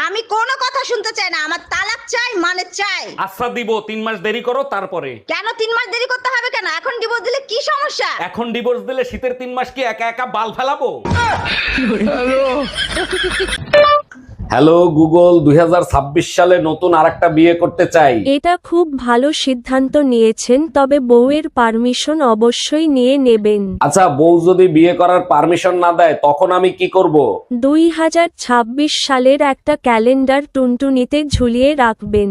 আমি কোনো কথা শুনতে চাই না, আমার তালাক চাই মানে চাই। আচ্ছা দিব, 3 মাস দেরি করো তারপরে। কেন 3 মাস দেরি করতে হবে কেন? এখন ডিভোর্স দিলে কি সমস্যা? এখন ডিভোর্স দিলে শীতের 3 মাস কি একা একা বাল ফেলাবো? হ্যালো গুগল, 2026 সালে নতুন আরেকটা বিয়ে করতে চাই। এটা খুব ভালো সিদ্ধান্ত নিয়েছেন, তবে বউয়ের পারমিশন অবশ্যই নিয়ে নেবেন। আচ্ছা, বউ যদি বিয়ে করার পারমিশন না দেয় তখন আমি কি করব? 2026 সালের একটা ক্যালেন্ডার টুনটুনিতে ঝুলিয়ে রাখবেন।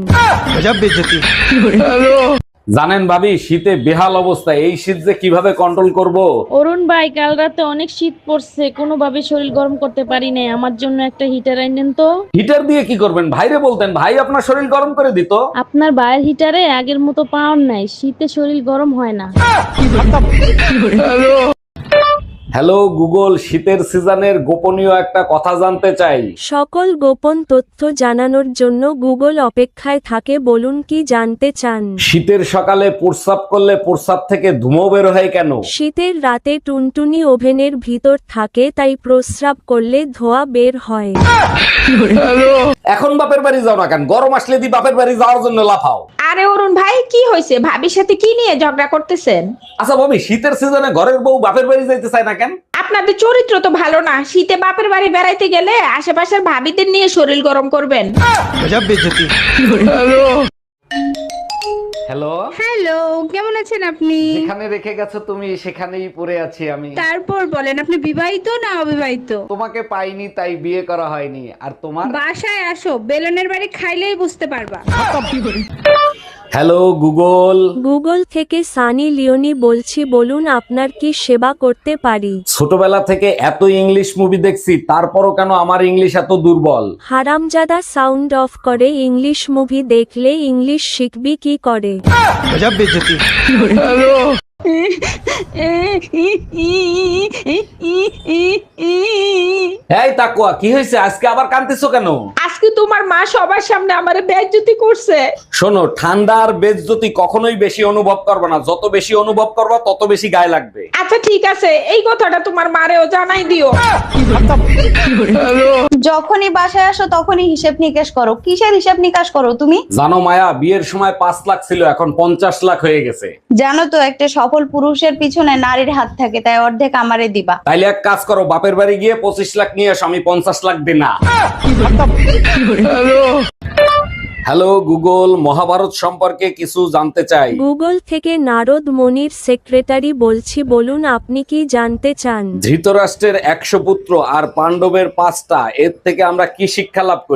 জানেন ভাবি, শীতে বেহাল অবস্থা। এই শীত যে কিভাবে কন্ট্রোল করব? অরুণ ভাই, কাল রাতে অনেক শীত পড়ছে, কোনোভাবে শরীর গরম করতে পারি না। আমার জন্য একটা হিটার আইনেন তো। হিটার দিয়ে কি করবেন? ভাইরে বলতেন, ভাই আপনার শরীর গরম করে দিত। আপনার ভাইয়ের হিটারে আগের মতো পাওয়ার নাই, শীতে শরীর গরম হয় না। হ্যালো গুগল, শীতের সিজনের গোপনীয় একটা কথা জানতে চাই। সকল গোপন তথ্য জানানোর জন্য গুগল অপেক্ষায় থাকে, বলুন কি জানতে চান। শীতের সকালে প্রস্রাব করলে প্রস্রাব থেকে ধুমো বের হয় কেন? শীতের রাতে টুনটুনি ওভেনের ভিতর থাকে, তাই প্রস্রাব করলে ধোঁয়া বের হয়। এখন বাপের বাড়ি যাও না কেন? গরম আসলে দি বাপের বাড়ি যাওয়ার জন্য লাফাও। আরে অরুণ ভাই, কি হয়েছে? ভাবির সাথে কি নিয়ে ঝগড়া করতেছেন? আচ্ছা ভাবি, শীতের সিজনে ঘরের বউ বাপের বাড়ি যাইতে চায় না কেন? আপনাদের চরিত্র তো ভালো না। শীতে বাপের বাড়ি বেড়াইতে গেলে আশেপাশের ভাবিদের নিয়ে শরীর গরম করবেন। হ্যালো, হ্যালো, কেমন আছেন আপনি? যেখানে রেখে গেছো তুমি সেখানেই পড়ে আছি আমি। তারপর বলেন, আপনি বিবাহিত না অবিবাহিত? তোমাকে পাইনি তাই বিয়ে করা হয়নি। আর তোমার? বাসায় আসো, বেলনের বাড়ি খাইলেই বুঝতে পারবা। Hello Google. গুগল থেকে সানি লিওনি বলছি, বলুন আপনার কি সেবা করতে পারি। ছোটবেলা থেকে এত ইংলিশ মুভি দেখছি, তারপরও কেন আমার ইংলিশ এত দুর্বল? হারামজাদা সাউন্ড অফ করে। ইংলিশ মুভি দেখলে ইংলিশ শিখবি কি করে? এই তাকুয়া, কি হয়েছে? আজকে আবার কাঁদতেছো কেন? আজকে তোমার মা সবার সামনে আমারে বেইজ্জতি করছে। শোনো, ঠান্ডা আর বেজ্জতি কখনোই বেশি অনুভব করবে না। যত বেশি অনুভব করবা তত বেশি গায়ে লাগবে। আচ্ছা ঠিক আছে, এই কথাটা তোমার মারেও জানাই দিও। যখনই বাসায় আসো তখনই হিসেব নিকাশ করো। কিসের হিসেব নিকাশ করো তুমি? জানো মায়া, বিয়ের সময় 5 লাখ ছিল, এখন 50 লাখ হয়ে গেছে। জানো তো, একটা সফল পুরুষের পিছনে নারীর হাত থাকে, তাই অর্ধেক আমারে দিবা। তাইলে এক কাজ করো, বাপের বাড়ি গিয়ে 25 লাখ নিয়ে আসো, আমি 50 লাখ দিই না। হ্যালো গুগল, মহাভারত সম্পর্কে কিছু জানতে চাই। গুগল থেকে নারদ মনির সেক্রেটারি বলছি, বলুন আপনি কি জানতে চান। ধৃতরাষ্ট্রের 100 পুত্র আর পাণ্ডবের 5টা, এর থেকে আমরা কি শিক্ষা লাভ করি?